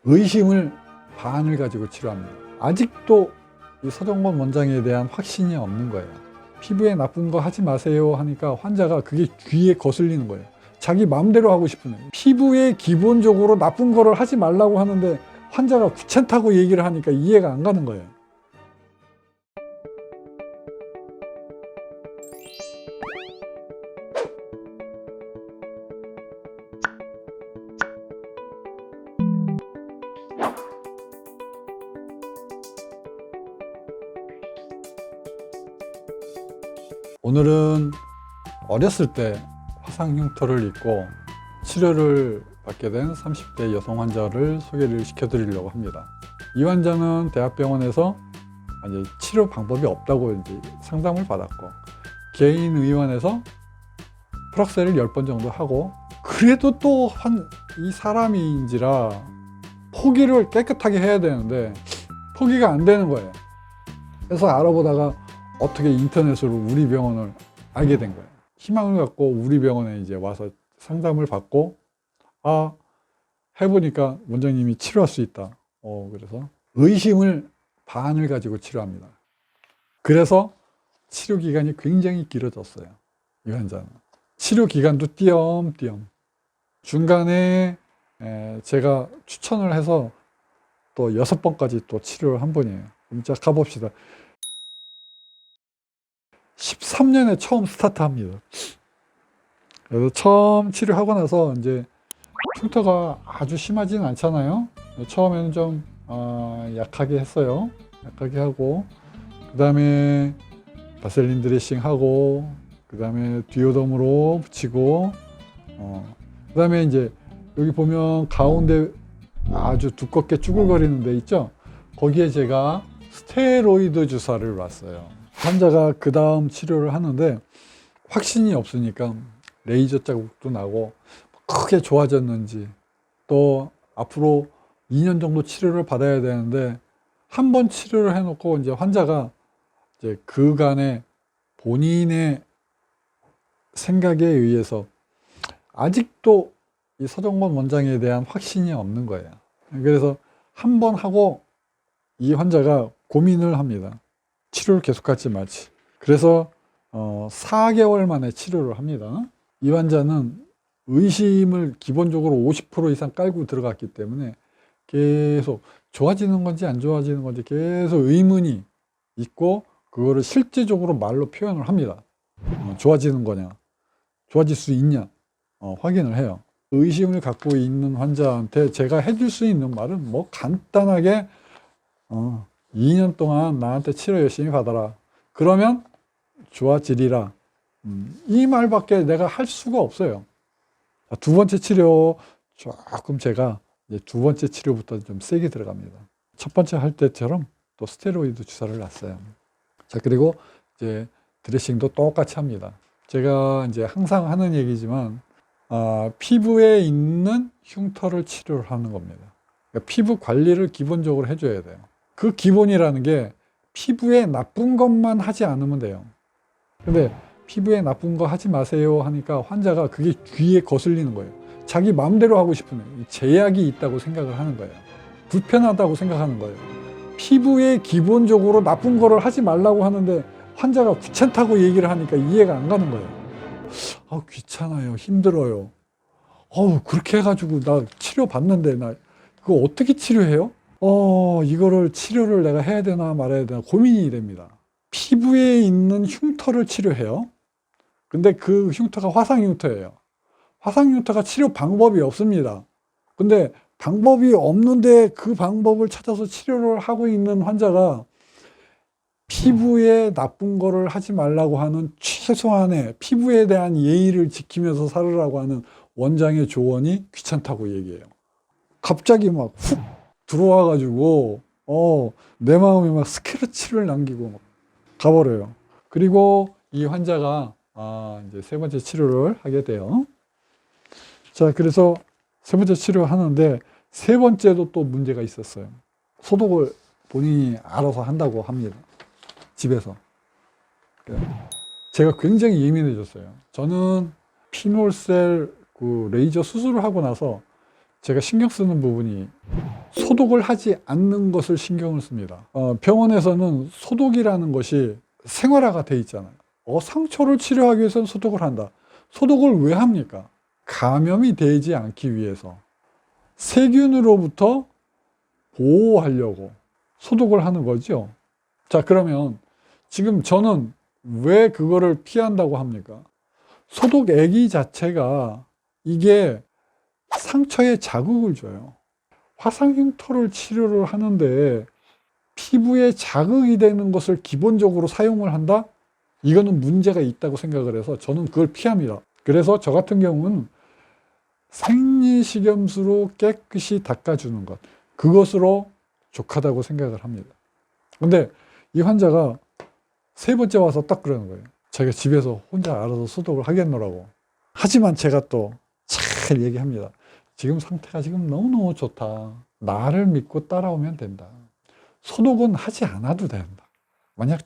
의심을 반을 가지고 치료합니다. 아직도 이 서정권 원장에 대한 확신이 없는 거예요. 피부에 나쁜 거 하지 마세요 하니까 환자가 그게 귀에 거슬리는 거예요. 자기 마음대로 하고 싶은 거예요. 피부에 기본적으로 나쁜 거를 하지 말라고 하는데 환자가 귀찮다고 얘기를 하니까 이해가 안 가는 거예요. 오늘은 어렸을 때 화상 흉터를 입고 치료를 받게 된 30대 여성 환자를 소개를 시켜드리려고 합니다. 이 환자는 대학병원에서 이제 치료 방법이 없다고 이제 상담을 받았고, 개인의원에서 프락셀을 10번 정도 하고, 그래도 또 이 사람인지라 포기를 깨끗하게 해야 되는데 포기가 안 되는 거예요. 그래서 알아보다가 어떻게 인터넷으로 우리 병원을 알게 된 거예요. 희망을 갖고 우리 병원에 이제 와서 상담을 받고, 해보니까 원장님이 치료할 수 있다. 그래서 의심을 반을 가지고 치료합니다. 그래서 치료 기간이 굉장히 길어졌어요. 이 환자는. 치료 기간도 띄엄띄엄. 중간에 제가 추천을 해서 또 6번까지 또 치료를 한 번이에요. 자, 가봅시다. 13년에 처음 스타트합니다. 그래서 처음 치료하고 나서 이제 흉터가 아주 심하지는 않잖아요. 처음에는 좀 약하게 했어요. 약하게 하고, 그 다음에 바셀린 드레싱 하고, 그 다음에 디오덤으로 붙이고, 그 다음에 이제 여기 보면 가운데 아주 두껍게 쭈글거리는 데 있죠. 거기에 제가 스테로이드 주사를 놨어요. 환자가 그 다음 치료를 하는데 확신이 없으니까 레이저 자국도 나고 크게 좋아졌는지, 또 앞으로 2년 정도 치료를 받아야 되는데 한 번 치료를 해놓고 이제 환자가 이제 그간의 본인의 생각에 의해서 아직도 이 서정권 원장에 대한 확신이 없는 거예요. 그래서 한 번 하고 이 환자가 고민을 합니다. 치료를 계속할지 말지. 그래서 4개월 만에 치료를 합니다. 이 환자는 의심을 기본적으로 50% 이상 깔고 들어갔기 때문에 계속 좋아지는 건지 안 좋아지는 건지 계속 의문이 있고, 그거를 실제적으로 말로 표현을 합니다. 좋아지는 거냐, 좋아질 수 있냐, 확인을 해요. 의심을 갖고 있는 환자한테 제가 해줄 수 있는 말은 뭐 간단하게 2년 동안 나한테 치료 열심히 받아라. 그러면 좋아지리라. 이 말밖에 내가 할 수가 없어요. 두 번째 치료 조금 제가 이제 두 번째 치료부터 좀 세게 들어갑니다. 첫 번째 할 때처럼 또 스테로이드 주사를 놨어요. 자, 그리고 이제 드레싱도 똑같이 합니다. 제가 이제 항상 하는 얘기지만, 피부에 있는 흉터를 치료를 하는 겁니다. 그러니까 피부 관리를 기본적으로 해줘야 돼요. 그 기본이라는 게 피부에 나쁜 것만 하지 않으면 돼요. 근데 피부에 나쁜 거 하지 마세요 하니까 환자가 그게 귀에 거슬리는 거예요. 자기 마음대로 하고 싶은 거예요. 제약이 있다고 생각을 하는 거예요. 불편하다고 생각하는 거예요. 피부에 기본적으로 나쁜 거를 하지 말라고 하는데 환자가 귀찮다고 얘기를 하니까 이해가 안 가는 거예요. 귀찮아요. 힘들어요. 그렇게 해가지고 나 치료 받는데 나 그거 어떻게 치료해요? 이거를 치료를 내가 해야 되나 말아야 되나 고민이 됩니다. 피부에 있는 흉터를 치료해요. 근데 그 흉터가 화상 흉터예요. 화상 흉터가 치료 방법이 없습니다. 근데 방법이 없는데 그 방법을 찾아서 치료를 하고 있는 환자가 피부에 나쁜 거를 하지 말라고 하는 최소한의 피부에 대한 예의를 지키면서 살으라고 하는 원장의 조언이 귀찮다고 얘기해요. 갑자기 막 훅 들어와가지고 내 마음에 막 스크래치를 남기고 막 가버려요. 그리고 이 환자가 이제 세 번째 치료를 하게 돼요. 자, 그래서 세 번째 치료하는데 세 번째도 또 문제가 있었어요. 소독을 본인이 알아서 한다고 합니다. 집에서. 제가 굉장히 예민해졌어요. 저는 피놀셀 그 레이저 수술을 하고 나서 제가 신경 쓰는 부분이 소독을 하지 않는 것을 신경을 씁니다. 병원에서는 소독이라는 것이 생활화가 돼 있잖아요. 상처를 치료하기 위해서는 소독을 한다. 소독을 왜 합니까? 감염이 되지 않기 위해서 세균으로부터 보호하려고 소독을 하는 거죠. 자, 그러면 지금 저는 왜 그거를 피한다고 합니까? 소독액이 자체가 이게 상처에 자극을 줘요. 화상 흉터를 치료를 하는데 피부에 자극이 되는 것을 기본적으로 사용을 한다? 이거는 문제가 있다고 생각을 해서 저는 그걸 피합니다. 그래서 저 같은 경우는 생리식염수로 깨끗이 닦아주는 것, 그것으로 족하다고 생각을 합니다. 근데 이 환자가 세 번째 와서 딱 그러는 거예요. 자기가 집에서 혼자 알아서 소독을 하겠노라고. 하지만 제가 또 잘 얘기합니다. 지금 상태가 지금 너무너무 좋다. 나를 믿고 따라오면 된다. 소독은 하지 않아도 된다. 만약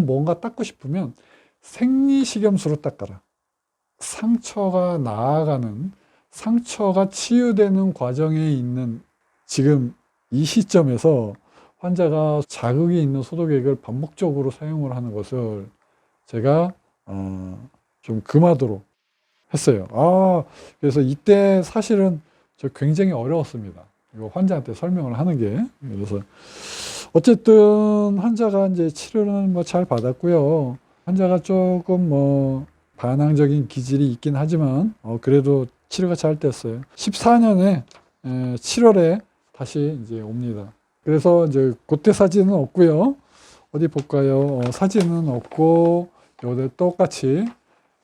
뭔가 닦고 싶으면 생리식염수로 닦아라. 상처가 나아가는, 상처가 치유되는 과정에 있는 지금 이 시점에서 환자가 자극이 있는 소독액을 반복적으로 사용을 하는 것을 제가 좀 금하도록 했어요. 그래서 이때 사실은 저 굉장히 어려웠습니다. 이거 환자한테 설명을 하는 게. 그래서 어쨌든 환자가 이제 치료는 뭐 잘 받았고요. 환자가 조금 뭐 반항적인 기질이 있긴 하지만 그래도 치료가 잘 됐어요. 14년에 7월에 다시 이제 옵니다. 그래서 이제 그때 사진은 없고요. 어디 볼까요? 사진은 없고 요때 똑같이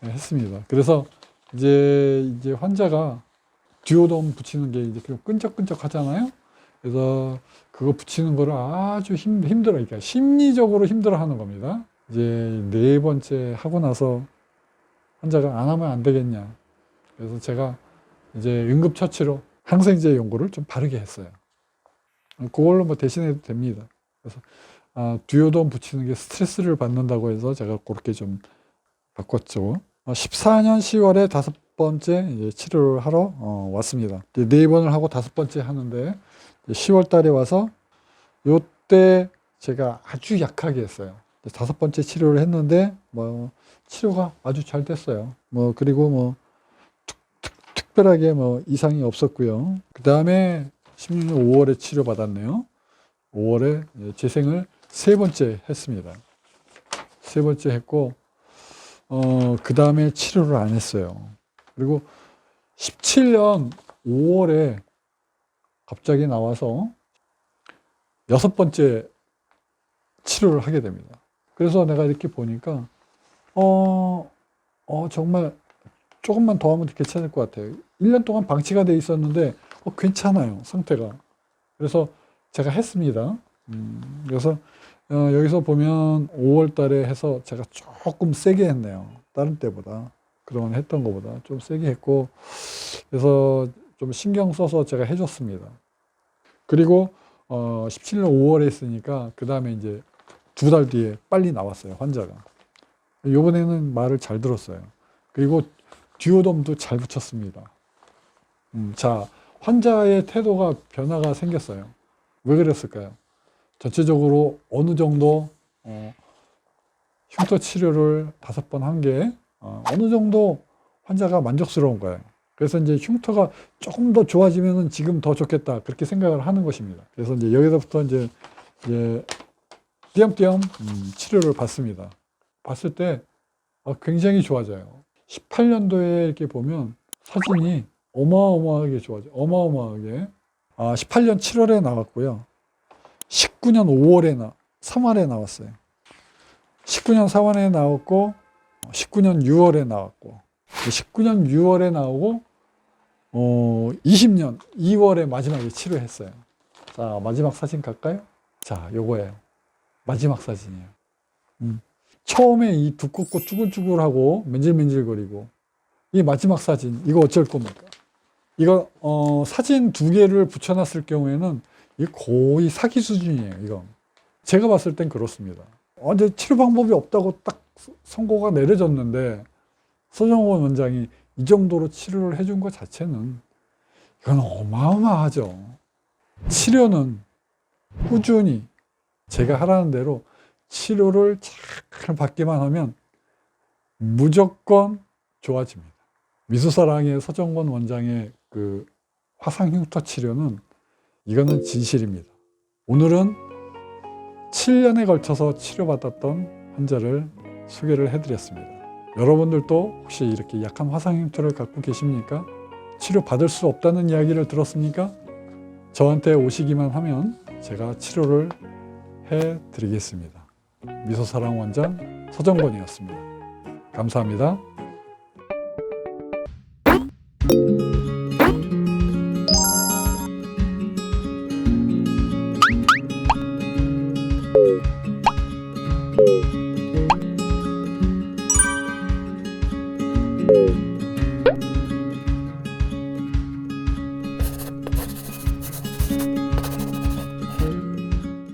했습니다. 그래서 이제 환자가 듀오돔 붙이는 게 이제 끈적끈적 하잖아요. 그래서 그거 붙이는 거를 아주 힘들어. 그러니까 심리적으로 힘들어 하는 겁니다. 이제 네 번째 하고 나서 환자가 안 하면 안 되겠냐. 그래서 제가 이제 응급처치로 항생제 연고를 좀 바르게 했어요. 그걸로 뭐 대신해도 됩니다. 그래서 듀오돔 붙이는 게 스트레스를 받는다고 해서 제가 그렇게 좀 바꿨죠. 14년 10월에 다섯 번째 이제 치료를 하러 왔습니다. 네 번을 하고 다섯 번째 하는데 10월 달에 와서 요때 제가 아주 약하게 했어요. 다섯 번째 치료를 했는데 뭐 치료가 아주 잘 됐어요. 뭐 그리고 뭐 특별하게 뭐 이상이 없었고요. 그 다음에 16년 5월에 치료 받았네요. 5월에 재생을 세 번째 했습니다. 세 번째 했고 그 다음에 치료를 안 했어요. 그리고 17년 5월에 갑자기 나와서 여섯 번째 치료를 하게 됩니다. 그래서 내가 이렇게 보니까 정말 조금만 더 하면 괜찮을 것 같아요. 1년 동안 방치가 돼 있었는데 괜찮아요, 상태가. 그래서 제가 했습니다. 그래서 여기서 보면 5월 달에 해서 제가 조금 세게 했네요. 다른 때보다. 그동안 했던 것보다 좀 세게 했고, 그래서 좀 신경 써서 제가 해줬습니다. 그리고 17년 5월에 했으니까 그 다음에 이제 2달 뒤에 빨리 나왔어요, 환자가. 이번에는 말을 잘 들었어요. 그리고 듀오돔도 잘 붙였습니다. 자, 환자의 태도가 변화가 생겼어요. 왜 그랬을까요? 전체적으로 어느 정도 흉터 치료를 5번 한 게 어느 정도 환자가 만족스러운 거예요. 그래서 이제 흉터가 조금 더 좋아지면은 지금 더 좋겠다, 그렇게 생각을 하는 것입니다. 그래서 이제 여기서부터 이제 띄엄띄엄 치료를 받습니다. 봤을 때 굉장히 좋아져요. 18년도에 이렇게 보면 사진이 어마어마하게 좋아져요. 어마어마하게. 18년 7월에 나왔고요. 19년 5월에 3월에 나왔어요. 19년 4월에 나왔고 19년 6월에 나왔고 19년 6월에 나오고 20년 2월에 마지막에 치료했어요. 자, 마지막 사진 갈까요? 자, 요거예요. 마지막 사진이에요. 처음에 이 두껍고 쭈글쭈글하고 맨질맨질거리고 이 마지막 사진, 이거 어쩔 겁니까? 이거 사진 2개를 붙여놨을 경우에는 이 거의 사기 수준이에요. 이거 제가 봤을 땐 그렇습니다. 이제 치료 방법이 없다고 딱 선고가 내려졌는데 서정원 원장이 이 정도로 치료를 해준 것 자체는 이건 어마어마하죠. 치료는 꾸준히 제가 하라는 대로 치료를 잘 받기만 하면 무조건 좋아집니다. 미소사랑의 서정권 원장의 그 화상흉터 치료는 이거는 진실입니다. 오늘은 7년에 걸쳐서 치료받았던 환자를 소개를 해드렸습니다. 여러분들도 혹시 이렇게 약한 화상흉터를 갖고 계십니까? 치료받을 수 없다는 이야기를 들었습니까? 저한테 오시기만 하면 제가 치료를 해드리겠습니다. 미소사랑 원장 서정권이었습니다. 감사합니다.